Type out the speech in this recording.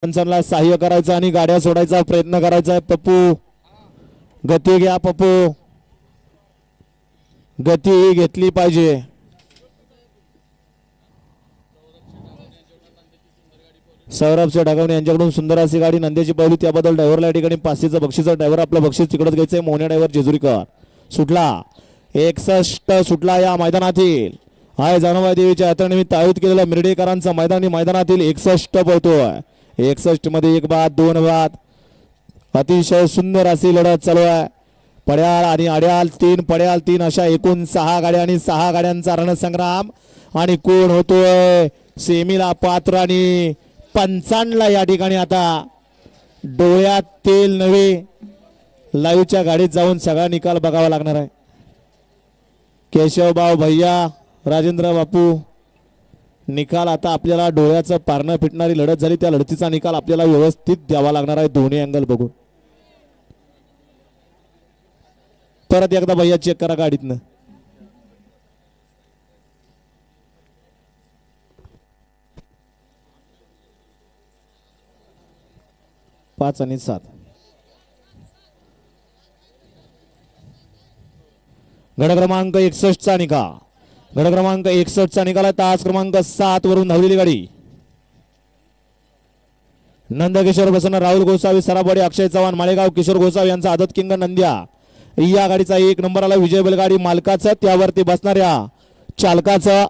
पंचांना सहाय्य करायचं आणि गाड्या सोडायचा प्रयत्न करायचा आहे। पप्पू गती घ्या, पप्पू गती घेतली पाहिजे। सौरभ से ढगावणे यांच्याकडून सुंदर अशी गाडी नंद्याची पावली, त्याबद्दल ड्रायव्हरला या ठिकाणी 500चं बक्षीस। ड्रायव्हर आपलं बक्षीस तिकडच घ्यायचंय। मोहने ड्रायव्हर जेजुरीकर सुटला 61 सुटला या मैदानातील हाय जानोबाई देवीच्या यात्रेनिमित्त आयोजित केलेला मिरडेकरांचा मैदानी मैदानातील 61 पळतोय। 61 मध्ये एक बाद दोन बाद अतिशय सुंदर अशी लढत चालू आहे। पड्याल आणि अड्याल तीन पड्याल तीन अशा एकूण 6 गाड्या आणि 6 गाड्यांचा रणसंग्राम। आणि कोण होतोय सेमीला पात्र आणि पंचांना या ठिकाणी आता डोळ्यात तेल नव्हे लाईव्हच्या गाडीत जाऊन सगळा निकाल बघावा लागणार आहे। केशवभाऊ भैया राजेंद्र बापू निकाल आता आपल्याला डोळ्याचं पारणं फिटणारी लढत झाली, त्या लढतीचा निकाल आपल्याला व्यवस्थित द्यावा लागणार आहे दोन्ही अँगल बघून। परत एकदा भैया चेक करा गाडीतनं। पाच आणि 7 गड क्रमांक 61 चा निकाल। गड क्रमांक 61 चा निकाल आहे। तास क्रमांक 7 वरून धावलेली गाडी नंदकिशोर प्रसन्न राहुल गोसावी सराबवाडी अक्षय चव्हाण माळेगाव किशोर गोसावी यांचा आदत किंग नंद्या या गाडीचा 1 नंबर आला। विजय बैलगाडी मालकाचा त्यावरती बसणाऱ्या चालकाचा